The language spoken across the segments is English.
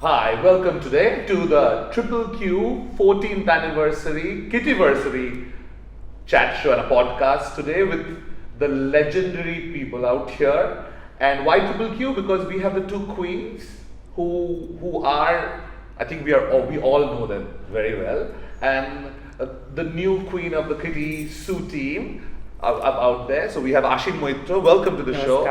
Hi, welcome today to the Triple Q 14th anniversary Kittyversary chat show and a podcast today with the legendary people out here. And why Triple Q? Because we have the two queens who are, I think we all know them very well. And the new queen of the KittySu team out there. So we have Aashin, Moitra. Welcome to the show.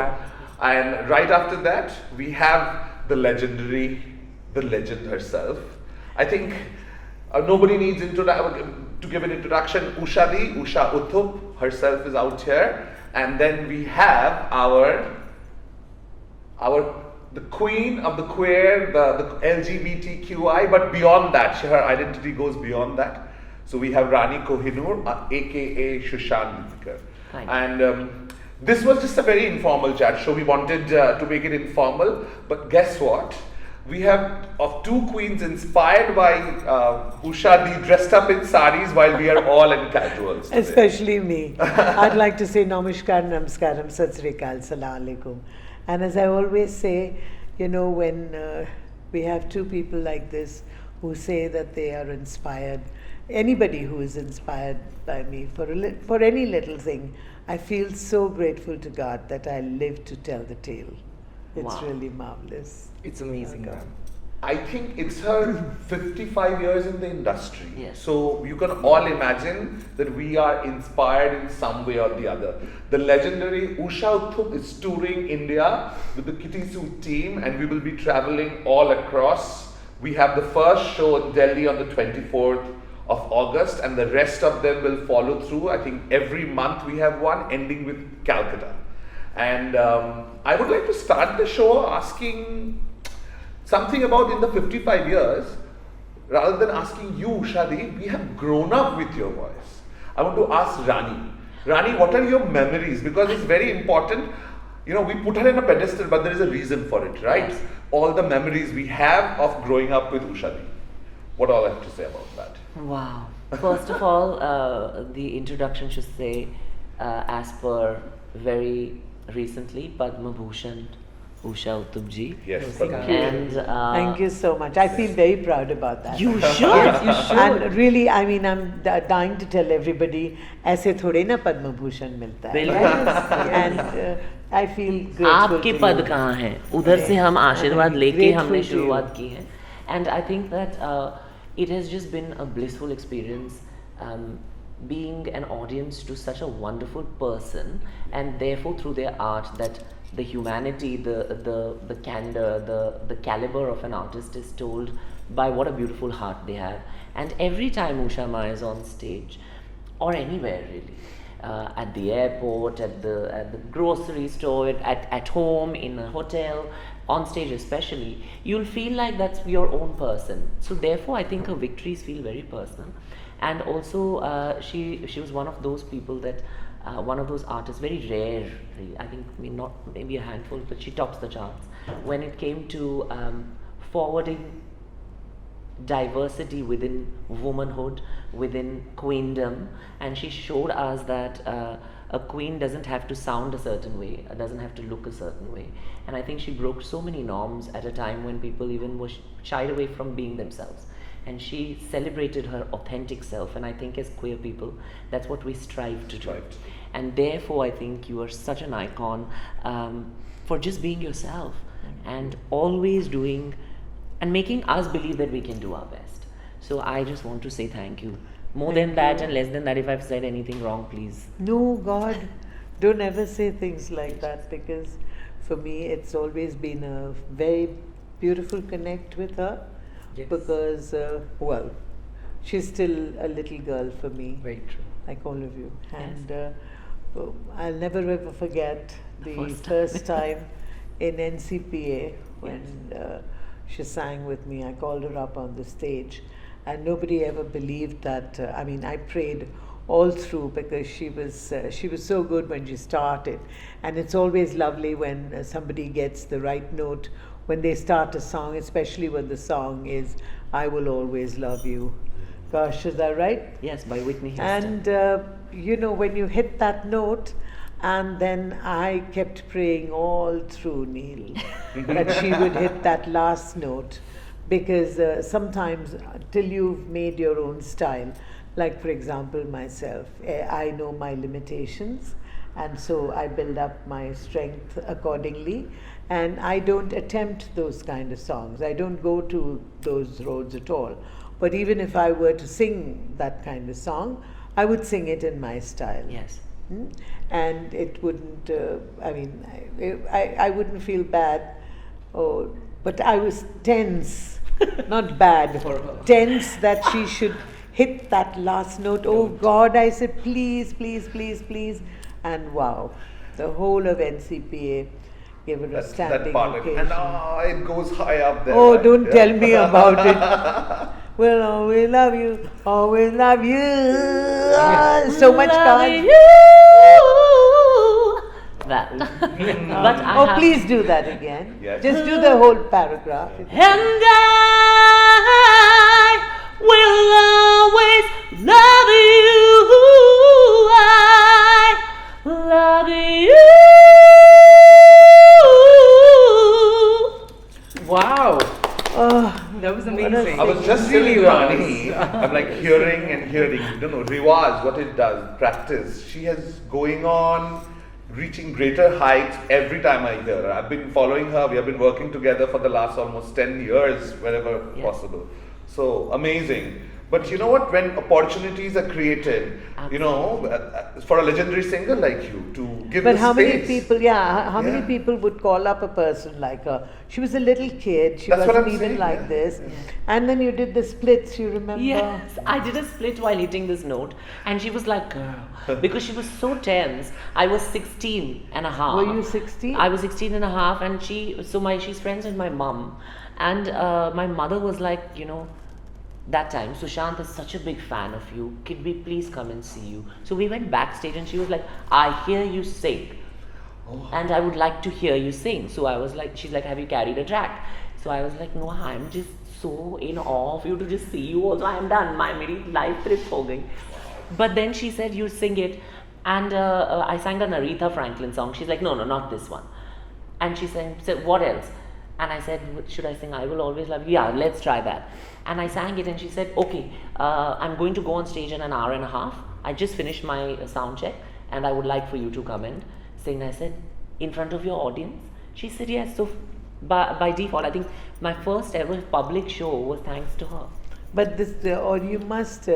And right after that, we have the legend herself. I think nobody needs to give an introduction. Usha Uthup herself is out here, and then we have the queen of the queer, the LGBTQI, but beyond that, her identity goes beyond that. So we have Rani KoHeNur, aka Shushan. And this was just a very informal chat show. We wanted to make it informal, but guess what? We have of two queens inspired by Usha dressed up in saris while we are all in casuals today. Especially me. I'd like to say Namaskar, Namaskaram, Sat Sri Akal, Salam Alaikum. And as I always say, when we have two people like this who say that they are inspired, anybody who is inspired by me for any little thing, I feel so grateful to God that I live to tell the tale. It's really marvelous. It's amazing. I think it's her 55 years in the industry. Yes. So you can all imagine that we are inspired in some way or the other. The legendary Usha Uthup is touring India with the KittySu team, and we will be traveling all across. We have the first show in Delhi on the 24th of August, and the rest of them will follow through. I think every month we have one, ending with Calcutta. And I would like to start the show asking something about in the 55 years, rather than asking you, Ushadi, we have grown up with your voice. I want to ask Rani. Rani, what are your memories? Because it's very important. We put her in a pedestal, but there is a reason for it, right? Yes. All the memories we have of growing up with Ushadi. What all I have to say about that? Wow. First of all, the introduction should say, as per very recently, Padma Bhushan Usha Uthup ji. Yes, And Thank you so much. I feel very proud about that. You should. You should. And really, I'm dying to tell everybody, ऐसे थोड़े ना पद्म भूषण मिलता है. बिल्कुल. And I feel grateful आपके to पद you. कहाँ हैं? उधर से हम आशीर्वाद लेके Grateful हमने to you. शुरुआत की है. And I think that it has just been a blissful experience being an audience to such a wonderful person, and therefore through their art that the humanity, the candor, the caliber of an artist is told by what a beautiful heart they have. And every time Usha Ma is on stage, or anywhere really, at the airport, at the grocery store, at home, in a hotel, on stage especially, you'll feel like that's your own person. So therefore I think her victories feel very personal. And also she was one of those people that one of those artists, very rare, I think maybe a handful, but she tops the charts when it came to forwarding diversity within womanhood, within queendom. And she showed us that a queen doesn't have to sound a certain way, doesn't have to look a certain way. And I think she broke so many norms at a time when people even were shied away from being themselves. And she celebrated her authentic self, and I think as queer people, that's what we strive to do. And therefore I think you are such an icon for just being yourself and always doing and making us believe that we can do our best. So I just want to say thank you. More than that and less than that, if I've said anything wrong, please. No, God, don't ever say things like that, because for me it's always been a very beautiful connect with her. Yes. Because, she's still a little girl for me. Very true. Like all of you. Yes. And I'll never ever forget the First time. time in NCPA when she sang with me. I called her up on the stage, and nobody ever believed that. I prayed all through, because she was so good when she started, and it's always lovely when somebody gets the right note when they start a song, especially when the song is "I Will Always Love You." Gosh, is that right? Yes, by Whitney Houston. And when you hit that note, and then I kept praying all through, Neil, that she would hit that last note, because sometimes till you've made your own style, like for example myself, I know my limitations, and so I build up my strength accordingly, and I don't attempt those kind of songs. I don't go to those roads at all. But even if I were to sing that kind of song, I would sing it in my style. Yes. And it wouldn't, I wouldn't feel bad, but I was tense, not bad, tense that she should hit that last note. Oh God, I said, please, please, please, please. And wow, the whole of NCPA gave her a standing ovation. And it goes high up there. Oh, right? don't tell me about it. We'll always love you, always love you. So much cards. That. But I Please do that again. Yes. Just do the whole paragraph. And I will always love you. I love you. Wow, Oh, that was amazing. I was just Really telling was. Rani, I'm like hearing and hearing. You know, Riwaz, what it does, practice. She has going on, reaching greater heights every time I hear her. I've been following her. We have been working together for the last almost 10 years, wherever Yes. possible. So amazing. But you know what? When opportunities are created, you know, for a legendary singer like you to give but the how many space. people? How many people would call up a person like her? She was a little kid. She That's what wasn't I'm even saying, like yeah. this. And then you did the splits. You remember? Yes, I did a split while hitting this note, and she was like, girl, because she was so tense. I was 16 and a half. Were you 16? I was 16 and a half, and she's friends with my mum, and my mother was like, you know, that time, Sushant is such a big fan of you. Could we please come and see you? So we went backstage, and she was like, I hear you sing. And I would like to hear you sing. So I was like, she's like, have you carried a track? So I was like, no, I'm just so in awe of you to just see you. Also, I'm done. My life trip ho gayi. But then she said, you sing it. And I sang an Aretha Franklin song. She's like, no, not this one. And she said, what else? And I said, should I sing I Will Always Love You? Yeah, let's try that. And I sang it, and she said, okay, I'm going to go on stage in an hour and a half. I just finished my sound check, and I would like for you to come and sing. I said, in front of your audience? She said, yes. So by default, I think my first ever public show was thanks to her. But or you must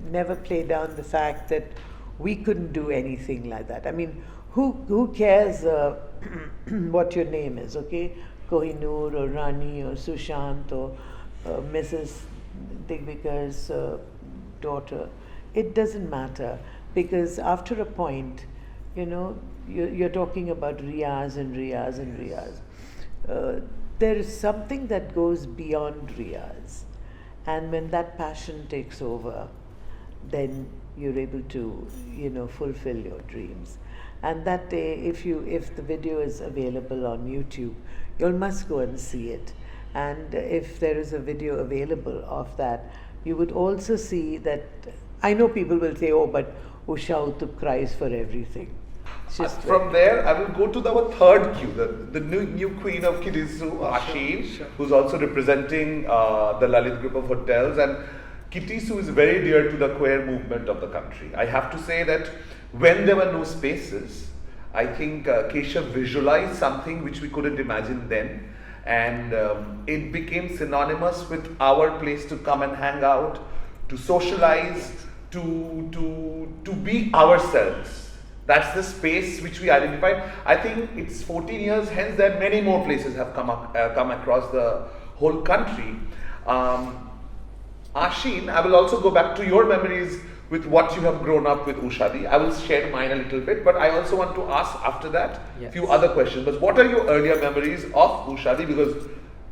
never play down the fact that we couldn't do anything like that. I mean, who cares what your name is, okay? KoHeNur or Rani or Sushant or Mrs. Digvikar's daughter. It doesn't matter, because after a point, you know, you're talking about riyaz and riyaz and riyaz. There is something that goes beyond riyaz, and when that passion takes over, then you're able to, you know, fulfill your dreams. And that day, if the video is available on YouTube, you must go and see it. And if there is a video available of that, you would also see that. I know people will say, oh, but Usha Uthup cries for everything. It's just From there, I will go to our third queue, the new queen of KittySu, Aashin, who's also representing the Lalit group of hotels. And KittySu is very dear to the queer movement of the country. I have to say that when there were no spaces, I think Keshav visualized something which we couldn't imagine then. And it became synonymous with our place to come and hang out, to socialize, to be ourselves. That's the space which we identified. I think it's 14 years hence that many more places have come across the whole country. Aashin, I will also go back to your memories with what you have grown up with Ushadi. I will share mine a little bit, but I also want to ask after that a few other questions. But what are your earlier memories of Ushadi? Because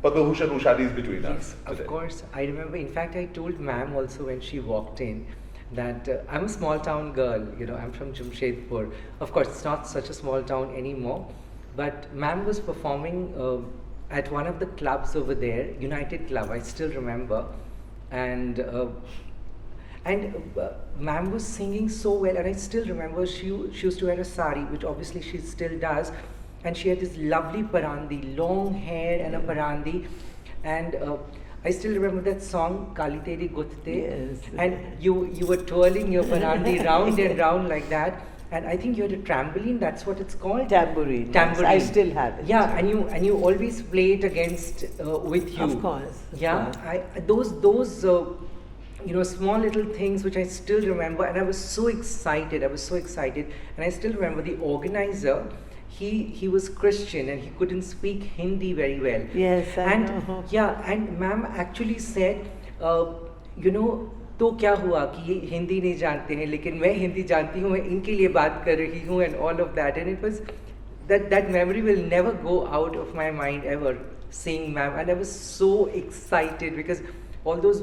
Padmabhushan Ushadi is between us. Of today. course, I remember. In fact, I told ma'am also when she walked in that I'm a small town girl. You know, I'm from Jamshedpur. Of course, it's not such a small town anymore. But ma'am was performing at one of the clubs over there, United Club. I still remember, and ma'am was singing so well. And I still remember she used to wear a sari, which obviously she still does. And she had this lovely parandi, long hair and a parandi. And I still remember that song Kali Teri Gutte. Yes. And you were twirling your parandi round and round like that. And I think you had a trampoline, that's what it's called? Tambourine. Yes, Tambourine. I still have it. Yeah, and you always play it against with you. Of course. of Yeah, course. those small little things which I still remember, and I was so excited. And I still remember the organizer. He was Christian and he couldn't speak Hindi very well. Yes, I and know. yeah, and ma'am actually said, तो क्या हुआ कि ये हिंदी नहीं जानते हैं लेकिन मैं हिंदी जानती हूँ, मैं इनके लिए बात कर रही हूँ, and all of that. And it was that memory will never go out of my mind ever, seeing ma'am. And I was so excited because all those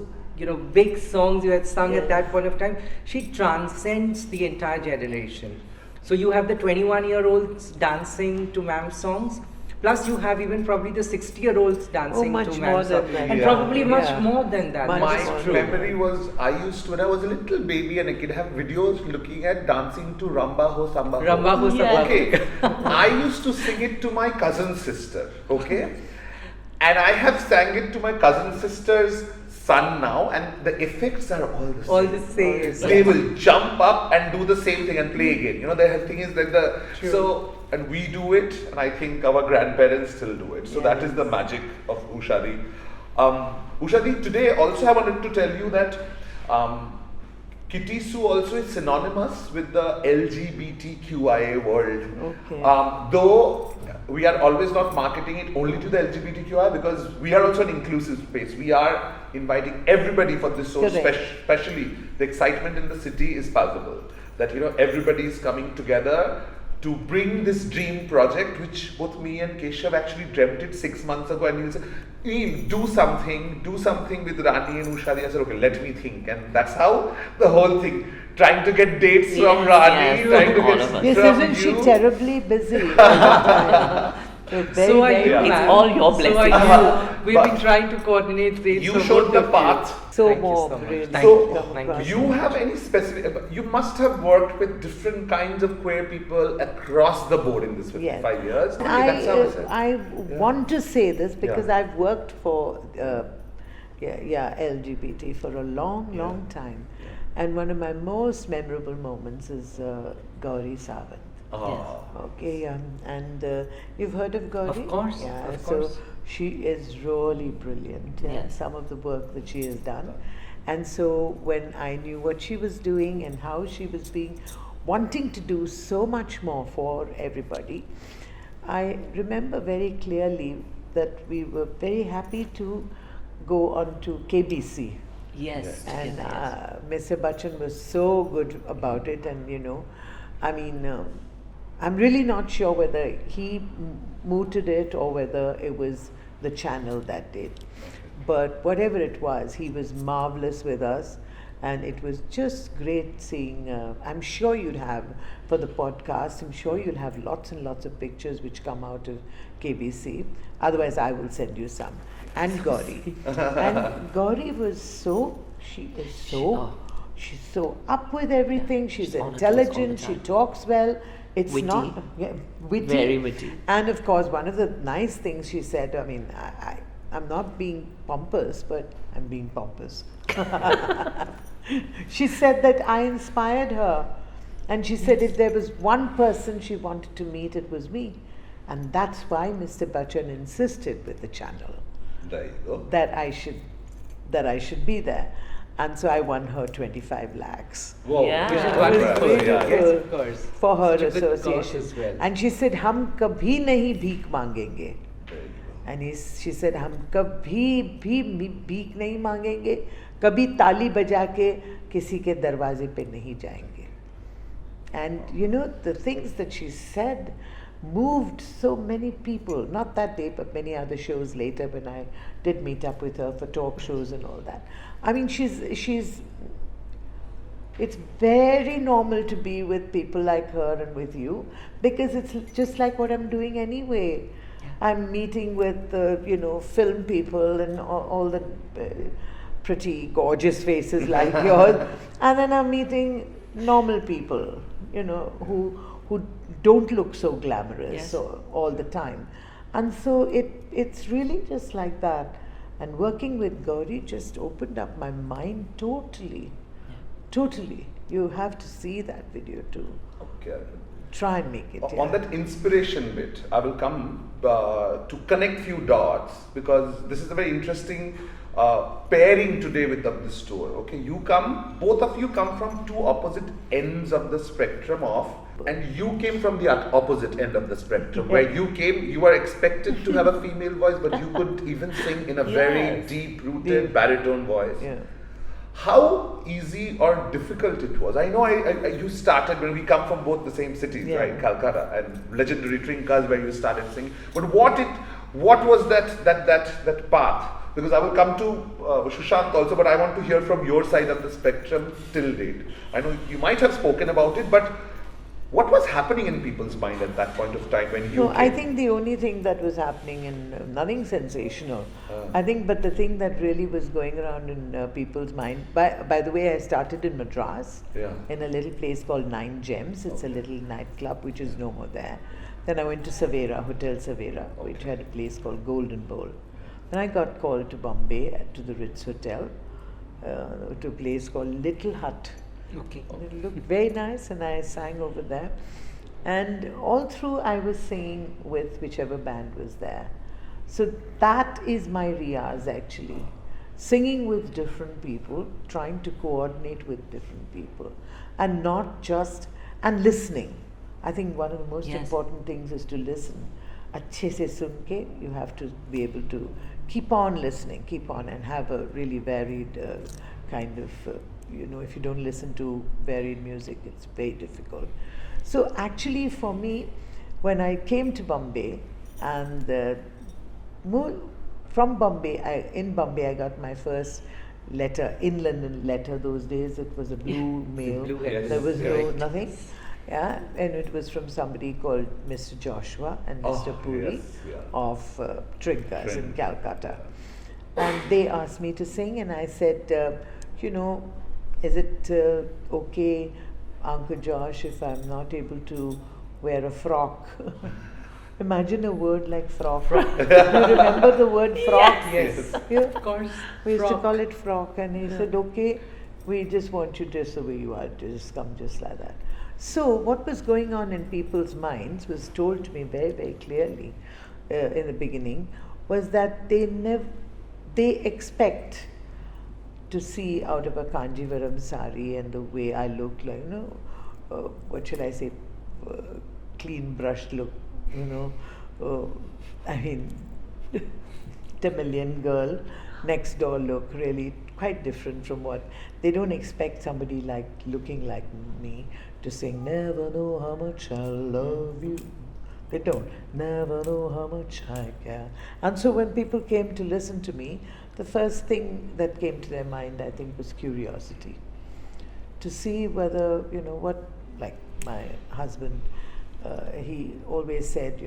big songs you had sung at that point of time, she transcends the entire generation. So you have the 21-year-olds dancing to ma'am's songs, plus you have even probably the 60-year-olds dancing much to more ma'am's than songs, that. and Yeah. probably much Yeah. more than that. Much My That's true. memory was, I used to, when I was a little baby and a kid, have videos looking at dancing to Ramba Ho Samba Ho. Ramba Ho Yeah. Samba Ho. Okay, I used to sing it to my cousin sister, okay? And I have sang it to my cousin sister's son now, and the effects are all the same. All the same. They will jump up and do the same thing and play again. The thing is that True. so, and we do it, and I think our grandparents still do it. So that is the magic of Ushadi. Ushadi, today also I wanted to tell you that KittySu also is synonymous with the LGBTQIA world. Okay. Though we are always not marketing it only to the LGBTQI, because we are also an inclusive space. We are inviting everybody for this. So Correct. especially the excitement in the city is palpable. That everybody is coming together to bring this dream project, which both me and Keshav actually dreamt it 6 months ago, and he said, do something with Rani and Usha. I said, okay, let me think. And that's how the whole thing, trying to get dates from Yes, Rani, yes, trying to all get of us. Yes, from isn't she you. terribly busy all the time? So very, So are very you, busy. It's ma'am. all your So blessing. are you. We've But been trying to coordinate dates. You for showed both the of you. path. So Thank you more so much. really. Thank So, you. Thank you have any specific, you must have worked with different kinds of queer people across the board in this 55 years. That's how I said. I want to say this because Yeah. I've worked for LGBT for a long time, and one of my most memorable moments is Gauri Sawant. Ah. Okay, and you've heard of Gauri? Of course, Yeah, of so course. she is really brilliant. Yeah, Yes. some of the work that she has done. And so when I knew what she was doing and how she was wanting to do so much more for everybody, I remember very clearly that we were very happy to go on to KBC. Yes. And yes. Mr. Bachchan was so good about it, and I'm really not sure whether he mooted it or whether it was the channel that did. But whatever it was, he was marvelous with us, and it was just great seeing. I'm sure you'll have, for the podcast, I'm sure you'll have lots and lots of pictures which come out of KBC. Otherwise, I will send you some. And Gauri. And Gauri was she's so up with everything. She's She's on her toes all the intelligent. She time. talks well. It's Witty. not witty. Very witty. And of course, one of the nice things she said. I mean, I'm not being pompous, but I'm being pompous. She said that I inspired her, and she said if there was one person she wanted to meet, it was me, and that's why Mr. Bachchan insisted with the channel There you go. that I should be there. And so I won her 25 lakhs Whoa. Yeah. Which is It was wonderful. really Yeah. Yes, good of course. for her Such a good cause association. as well. And she said, "Hum kabhi nahi bheek mangenge." There you go. And she said, "हम कभी भी भीख नहीं मांगेंगे, कभी ताली बजा के किसी के दरवाजे पे नहीं जाएंगे." And the things that she said moved so many people. Not that day, but many other shows later when I did meet up with her for talk shows and all that. I mean, it's very normal to be with people like her and with you, because it's just like what I'm doing anyway. I'm meeting with film people and all the pretty gorgeous faces like yours, and then I'm meeting normal people, who don't look so glamorous Yes. all the time, and so it's really just like that. And working with Gauri just opened up my mind totally. Totally. You have to see that video too. Okay. Try and make it. On that inspiration bit, I will come to connect few dots, because this is a very interesting pairing today with this tour. Okay, both of you come from two opposite ends of the spectrum and you came from the opposite end of the spectrum, where you were expected to have a female voice, but you couldn't even sing in a very deep-rooted baritone voice. Yeah. How easy or difficult it was? I know you started when we come from both the same cities, right? Calcutta and legendary Trinkas, where you started singing. But what was that path? Because I will come to Sushant also, but I want to hear from your side of the spectrum till date. I know you might have spoken about it, but what was happening in people's mind at that point of time when you came? I think the only thing that was happening, and nothing sensational, I think, but the thing that really was going around in people's mind, by the way, I started in Madras, in a little place called Nine Gems. It's a little nightclub which is no more there. Then I went to Savera, Hotel Savera, which had a place called Golden Bowl. Then I got called to Bombay, to the Ritz Hotel, to a place called Little Hut. Okay. It looked very nice, and I sang over there. And all through I was singing with whichever band was there. So that is my riyaz actually. Singing with different people, trying to coordinate with different people, and not just, and listening. I think one of the most important things is to listen. Achhe se sun ke, you have to be able to keep on listening, keep on, and have a really varied kind of, if you don't listen to varied music, it's very difficult. So actually for me, when I came to Bombay, and from Bombay, in Bombay I got my first letter, in London letter. Those days it was a blue mail, there was nothing. Yeah, and it was from somebody called Mr. Joshua and Mr. Puri of Trinkas in Calcutta. And they asked me to sing, and I said, is it okay, Uncle Josh, if I'm not able to wear a frock? Imagine a word like frock. You remember the word frock? Yes. Yeah. Of course. We used to call it frock, and he said, okay, we just want you just the way you are, just come just like that. So what was going on in people's minds was told to me very, very clearly in the beginning, was that they expect to see out of a Kanjivaram sari and the way I look like, what should I say, clean brushed look, I mean, Tamilian girl, next door look, really quite different from what, they don't expect somebody looking like me to sing, never know how much I love you. They don't, never know how much I care. And so when people came to listen to me, the first thing that came to their mind, I think, was curiosity. To see whether, what, like my husband, he always said,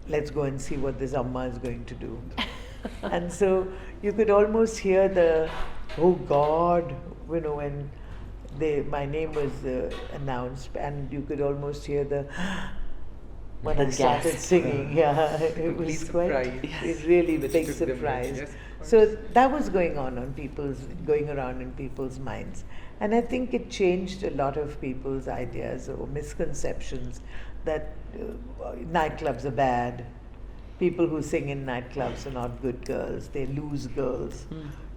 let's go and see what this Amma is going to do. And so you could almost hear the, oh God, when my name was announced, and you could almost hear when I started singing. Yeah, it was quite a really big surprise. Yes, so that was going around in people's minds, and I think it changed a lot of people's ideas or misconceptions that nightclubs are bad. People who sing in nightclubs are not good girls. They lose girls.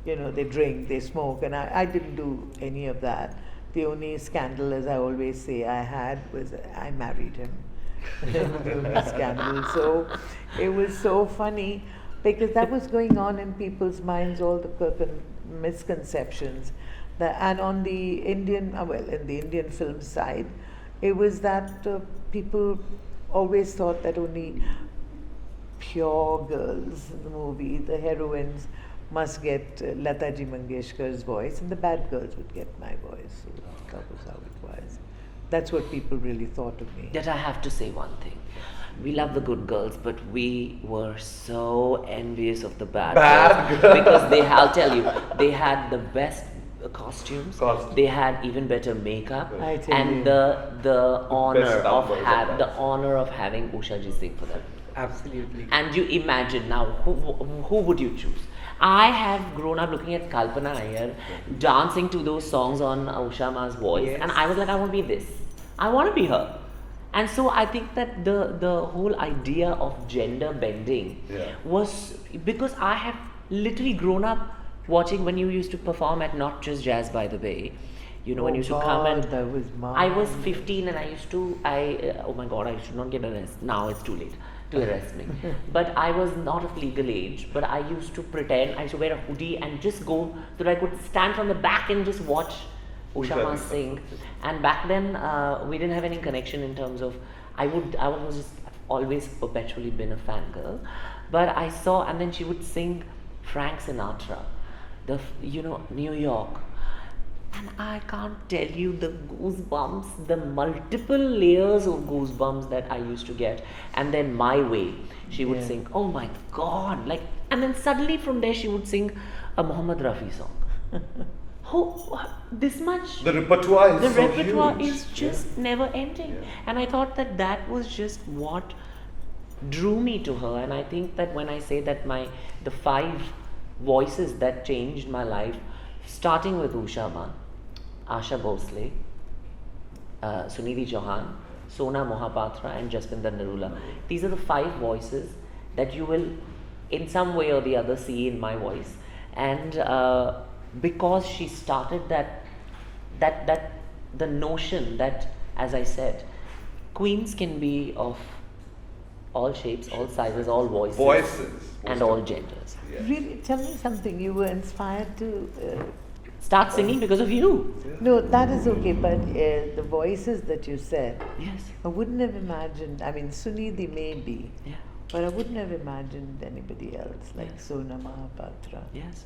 They drink, they smoke, and I didn't do any of that. The only scandal, as I always say, I had was I married him. The only scandal. So it was so funny because that was going on in people's minds, all the misconceptions. And on the Indian, in the Indian film side, it was that people always thought that only pure girls in the movie, the heroines, must get Lataji Mangeshkar's voice, and the bad girls would get my voice. So that was how it was. That's what people really thought of me. That I have to say one thing. We love the good girls, but we were so envious of the bad girls. Because I'll tell you, they had the best costumes. They had even better makeup, and the honor of having Usha ji sing for them. Absolutely. And you imagine now, who would you choose? I have grown up looking at Kalpana Iyer dancing to those songs on Usha Ma's voice, Yes. and I was like, I want to be this. I want to be her. And so I think that the whole idea of gender bending was because I have literally grown up watching when you used to perform at Not Just Jazz, by the way. You know, when you used to come and that was I was 15 and I used to, oh my god, I should not get arrested. Now it's too late to arrest me. But I was not of legal age, but I used to pretend, I used to wear a hoodie and just go so that I could stand from the back and just watch Usha Ma sing. And back then, we didn't have any connection in terms of, I was just always perpetually been a fangirl. But I saw, and then she would sing Frank Sinatra, New York. And I can't tell you the goosebumps, the multiple layers of goosebumps that I used to get. And then My Way, she would sing, oh my god, like, and then suddenly from there she would sing a Muhammad Rafi song. This much. The repertoire is so repertoire huge. is just never ending. And I thought that was just what drew me to her. And I think that when I say that the 5 voices that changed my life, starting with Usha Ma, Asha Bhosle, Sunidhi Chauhan, Sona Mohapatra and Jaspinder Narula. These are the 5 voices that you will in some way or the other see in my voice. And because she started the notion that, as I said, queens can be of all shapes, all sizes, all voices. And all genders. Yeah. Really, tell me something. You were inspired to Start singing because of you. no, that is okay, but the voices that you said, Yes. I wouldn't have imagined. I mean, Sunidhi maybe, Yeah. but I wouldn't have imagined anybody else like Sona Mahapatra. Yes.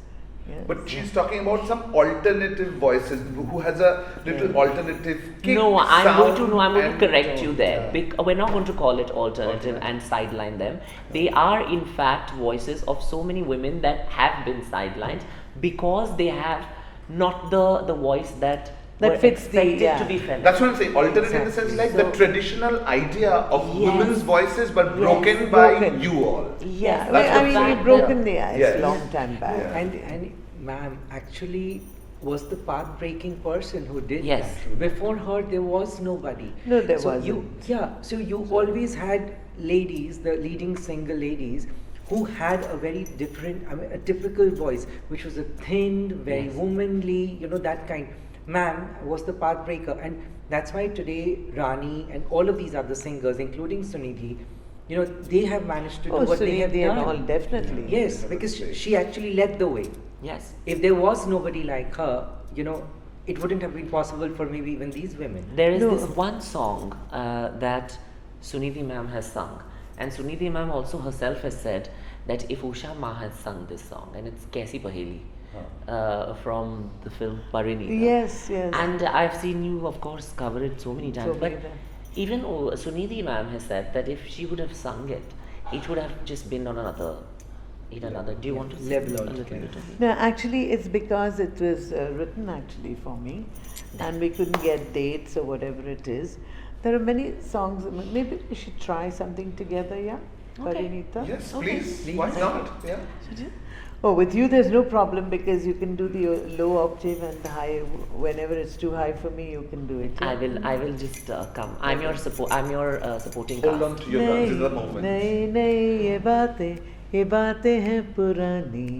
Yes. But she's talking about some alternative voices who has a little alternative kick, I'm going sound to and correct tone. you there. Yeah. We're not going to call it alternative and sideline them. They are in fact voices of so many women that have been sidelined because they have not the voice that were fits the- expected to be feminine. That's what I'm saying. Alternate in the sense like the So- traditional idea of Yes. women's voices, but Yes, broken by broken. you all. Yes, I That's mean, the we've fact broken that- the ice Yes. long time back. Yeah. And ma'am actually was the path-breaking person who did Yes. that. Before her, there was nobody. No, there so wasn't. So you always had ladies, the leading single ladies, who had a very different, a typical voice, which was a thin, very Yes. womanly, that kind. Ma'am was the pathbreaker, and that's why today Rani and all of these other singers, including Sunidhi, they have managed to do Oh, what they have Sunidhi and done. all, definitely. Yes, because she actually led the way. Yes. If there was nobody like her, it wouldn't have been possible for maybe even these women. There is No. this one song that Sunidhi ma'am has sung, and Sunidhi ma'am also herself has said that if Usha Ma had sung this song, and it's Kaisi Paheli from the film Parinita. Yes, yes. And I've seen you, of course, cover it so many times. So But many times. even Sunidhi ma'am has said that if she would have sung it, it would have just been on another. Do you want to sing Level a little altogether. bit of it? No, actually, it's because it was written actually for me, and we couldn't get dates or whatever it is. There are many songs. Maybe we should try something together, yeah? Okay. Parinita? Yes, Okay. please. Why not? Yeah. Oh, with you there's no problem because you can do the low octave and the high. Whenever it's too high for me, you can do it. Yeah? I will just come. I'm your supporting Hold cast. on to your guns. This is the moment. नहीं नहीं ये बातें हैं पुरानी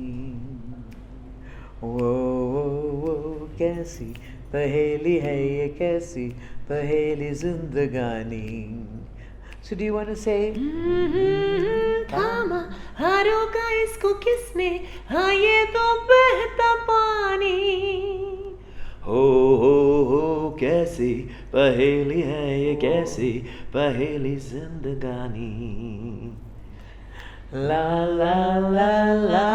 वो कैसी पहेली है ये कैसी पहेली जिंदगानी. So do you want to say? थामा हारोगा इसको किसने, हाँ ये तो बहता पानी. हो कैसी पहेली है ये कैसी पहेली जिंदगानी. La la la la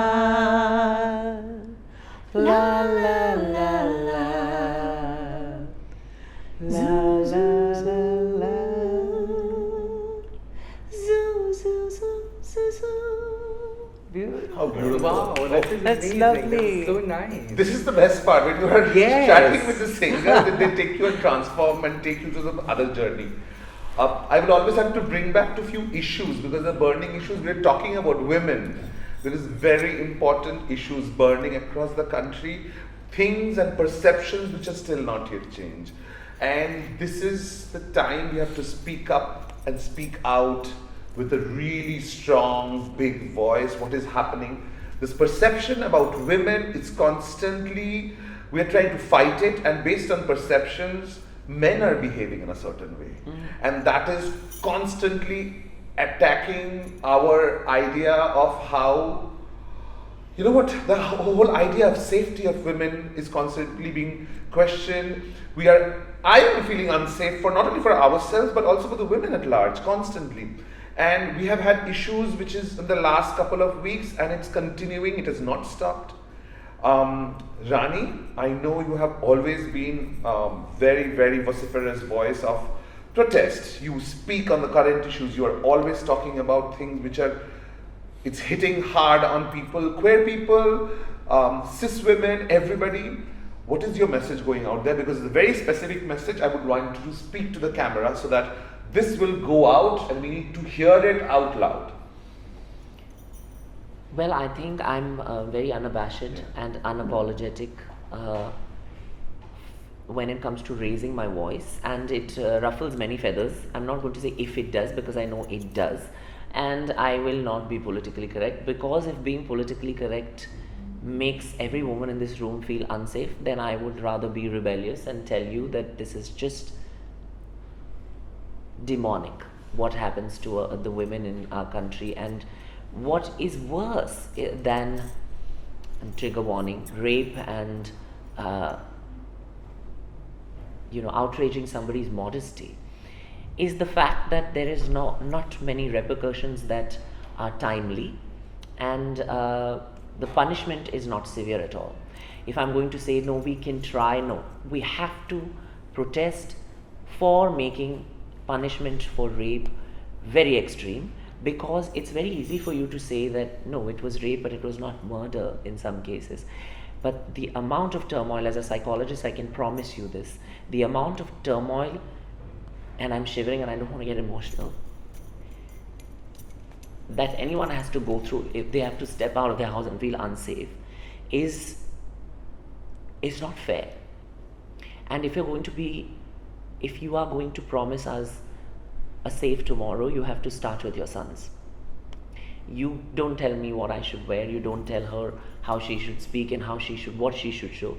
la la la la la la la la. Zoo, zoo, zoo, zoo, zoo. Beautiful. How beautiful. Wow, that is That's amazing. lovely. That's so nice. This is the best part when you are Yes. chatting with the singer, then they take you and transform and take you to some other journey. I will always have to bring back to few issues because the burning issues, we're talking about women. There is very important issues burning across the country, things and perceptions which are still not yet changed. And this is the time we have to speak up and speak out with a really strong, big voice. What is happening? This perception about women is constantly, we are trying to fight it, and based on perceptions, men are behaving in a certain way. And that is constantly attacking our idea of how, you know what, the whole idea of safety of women is constantly being questioned. I am feeling unsafe for not only for ourselves but also for the women at large, constantly. And we have had issues which is in the last couple of weeks, and it's continuing, it has not stopped. Rani, I know you have always been very, very vociferous voice of protest. You speak on the current issues, you are always talking about things which are, it's hitting hard on people, queer people, cis women, everybody. What is your message going out there? Because it's a very specific message. I would want to speak to the camera so that this will go out and we need to hear it out loud. Well, I think I'm very unabashed and unapologetic when it comes to raising my voice, and it ruffles many feathers. I'm not going to say if it does, because I know it does. And I will not be politically correct, because if being politically correct makes every woman in this room feel unsafe, then I would rather be rebellious and tell you that this is just demonic, what happens to the women in our country. And what is worse than, trigger warning, rape and outraging somebody's modesty is the fact that there is not many repercussions that are timely, and the punishment is not severe at all. If I'm going to say no, we can try, no, we have to protest for making punishment for rape very extreme, because it's very easy for you to say that no, it was rape but it was not murder in some cases. But the amount of turmoil, as a psychologist I can promise you this, the amount of turmoil, and I'm shivering and I don't want to get emotional, that anyone has to go through if they have to step out of their house and feel unsafe is not fair. And if you are going to promise us a safe tomorrow, you have to start with your sons. You don't tell me what I should wear, you don't tell her how she should speak and what she should show.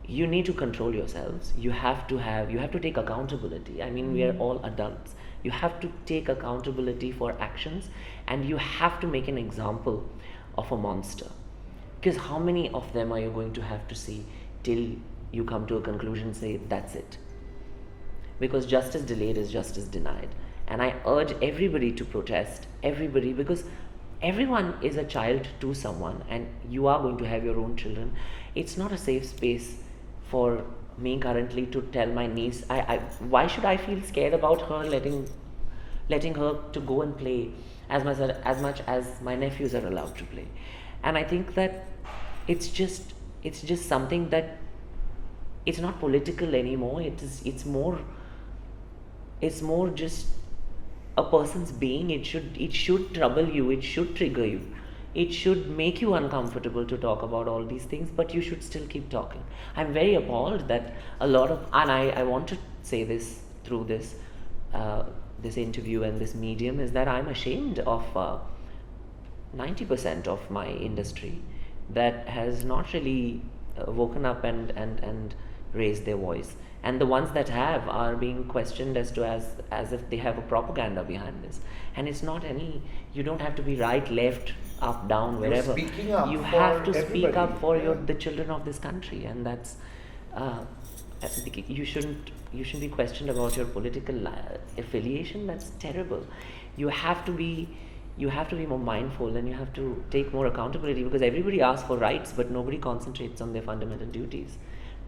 You need to control yourselves. You have to take accountability. I mean, we are all adults. You have to take accountability for actions, and you have to make an example of a monster. Because how many of them are you going to have to see till you come to a conclusion and say, that's it? Because justice delayed is justice denied. And I urge everybody to protest, everybody, because everyone is a child to someone, and you are going to have your own children. It's not a safe space for me currently to tell my niece, why should I feel scared about her letting her to go and play as much as my nephews are allowed to play. And I think that it's just something that it's not political anymore. It's more just a person's being. It should trouble you, it should trigger you, it should make you uncomfortable to talk about all these things, but you should still keep talking. I'm very appalled that a lot of, and I want to say this through this interview and this medium, is that I'm ashamed of 90% of my industry that has not really woken up and raised their voice. And the ones that have are being questioned as if they have a propaganda behind this. And it's not any, you don't have to be right, left, up, down, wherever. You have to speak up for the children of this country, and that's you shouldn't be questioned about your political affiliation. That's terrible. You have to be more mindful, and you have to take more accountability, because everybody asks for rights, but nobody concentrates on their fundamental duties.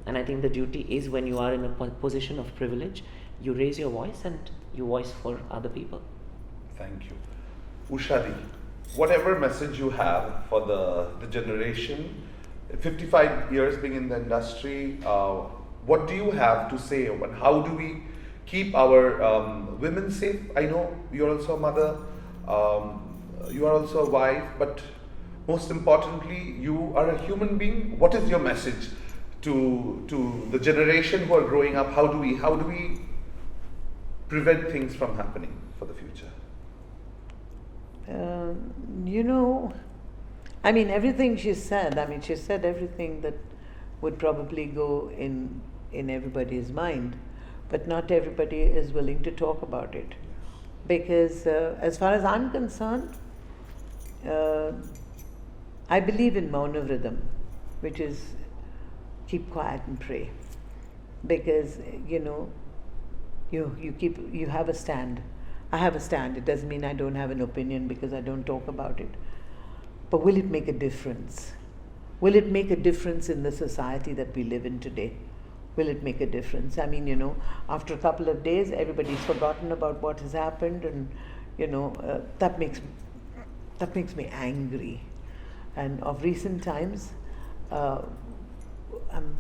And I think the duty is, when you are in a position of privilege, you raise your voice and you voice for other people. Thank you. Ushadi, whatever message you have for the generation, 55 years being in the industry, what do you have to say, and how do we keep our women safe. I know you're also a mother, you are also a wife, but most importantly, you are a human being. What is your message to the generation who are growing up? How do we prevent things from happening for the future? I mean, everything she said, she said everything that would probably go in everybody's mind, but not everybody is willing to talk about it. Because as far as I'm concerned, I believe in Maunavridam, which is keep quiet and pray. Because, you have a stand. I have a stand. It doesn't mean I don't have an opinion because I don't talk about it. But will it make a difference? Will it make a difference in the society that we live in today? Will it make a difference? After a couple of days, everybody's forgotten about what has happened, and that makes me angry. And of recent times, I'm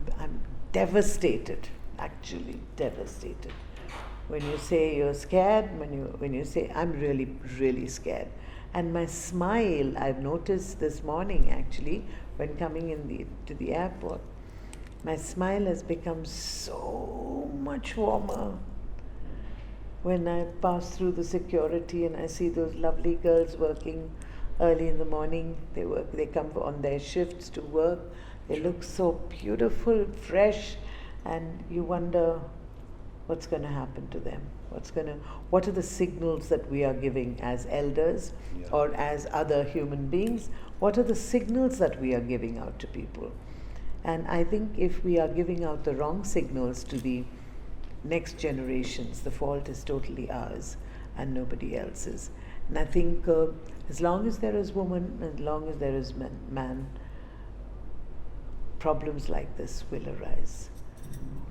devastated. Actually, devastated. When you say you're scared, when you say I'm really, really scared. And my smile, I've noticed this morning actually, when coming to the airport, my smile has become so much warmer. When I pass through the security and I see those lovely girls working early in the morning, they come on their shifts to work, they look so beautiful, fresh, and you wonder what's going to happen to them. What are the signals that we are giving as elders or as other human beings? What are the signals that we are giving out to people? And I think if we are giving out the wrong signals to the next generations, the fault is totally ours and nobody else's. And I think as long as there is woman, as long as there is man, problems like this will arise.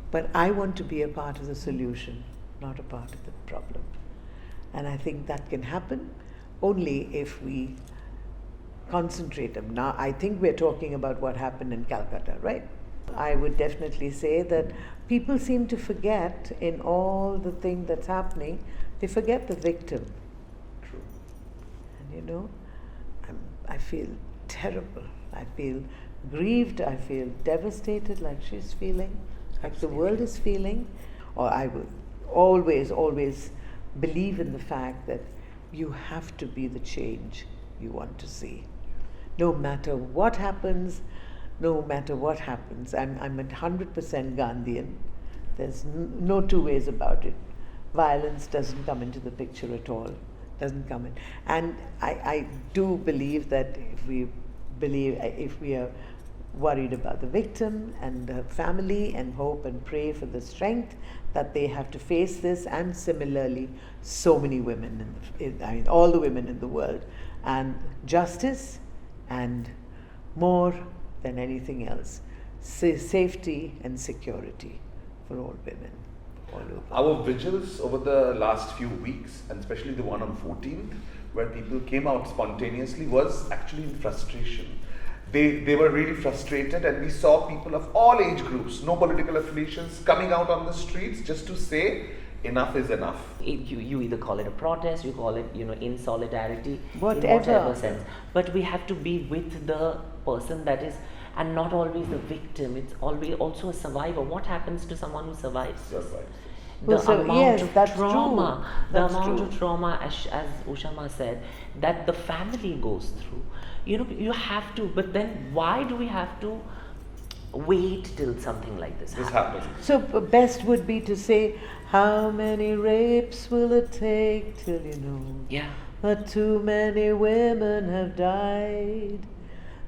But I want to be a part of the solution, not a part of the problem. And I think that can happen only if we concentrate them. Now, I think we're talking about what happened in Calcutta, right? I would definitely say that people seem to forget in all the thing that's happening, they forget the victim. True. And I feel terrible. I feel grieved. I feel devastated like she's feeling, like the world is feeling. Or I would always believe in the fact that you have to be the change you want to see. No matter what happens, I'm 100% Gandhian. There's no two ways about it. Violence doesn't come into the picture at all. Doesn't come in. And I do believe that if we are worried about the victim and the family and hope and pray for the strength that they have to face this, and similarly so many women, all the women in the world, and justice, and more than anything else, safety and security for all women all over. Our vigils over the last few weeks, and especially the one on 14th, where people came out spontaneously, was actually in frustration. They were really frustrated, and we saw people of all age groups, no political affiliations, coming out on the streets just to say enough is enough. You either call it a protest, you call it in solidarity, whatever. in whatever sense. But we have to be with the person that is, and not always the victim. It's always also a survivor. What happens to someone who survives? The amount of trauma, of trauma, as Usha said, that the family goes through. You have to, but then why do we have to wait till something like this happens? So best would be to say, how many rapes will it take till that too many women have died?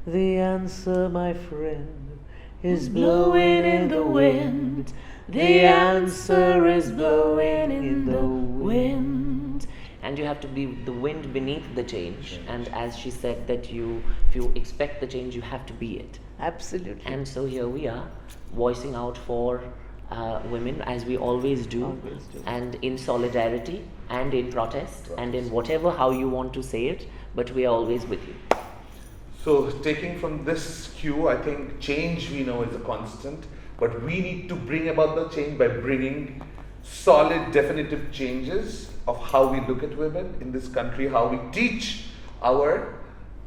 The answer, my friend, is blowing in the wind. The answer is blowing in the wind. And you have to be the wind beneath the change. And as she said, that if you expect the change, you have to be it. Absolutely. And so here we are, voicing out for women, as we always do, and in solidarity, and in protest, and in whatever, how you want to say it, but we are always with you. So taking from this cue, I think change we know is a constant, but we need to bring about the change by bringing solid, definitive changes of how we look at women in this country, how we teach our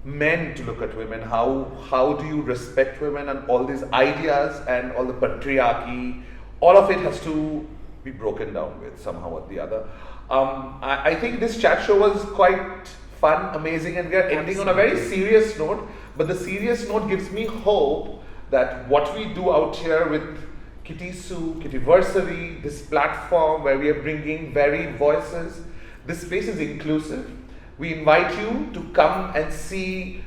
men to look at women, how do you respect women, and all these ideas and all the patriarchy, all of it has to be broken down with somehow or the other. I think this chat show was quite fun, amazing, and we are ending on a very serious note, but the serious note gives me hope that what we do out here with KittySu, Kittyversary, this platform where we are bringing varied voices, this space is inclusive. We invite you to come and see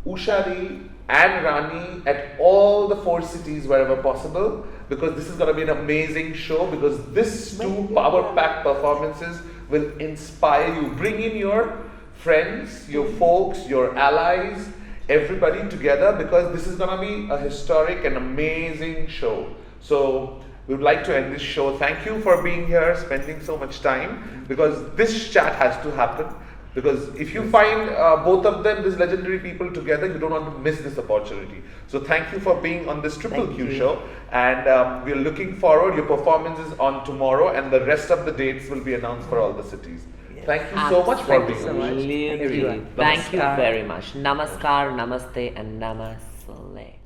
Usha and Rani at all the 4 cities wherever possible, because this is going to be an amazing show, because these 2 power-packed performances will inspire you. Bring in your friends, your folks, your allies, everybody together, because this is going to be a historic and amazing show. So we would like to end this show. Thank you for being here, spending so much time, because this chat has to happen. Because if you find both of them, these legendary people together, you don't want to miss this opportunity. So thank you for being on this Triple Q show. And we're looking forward. Your performance is on tomorrow, and the rest of the dates will be announced for all the cities. Yes. Thank you so much for being on. Thank you very much. Namaskar, namaste, and namaste.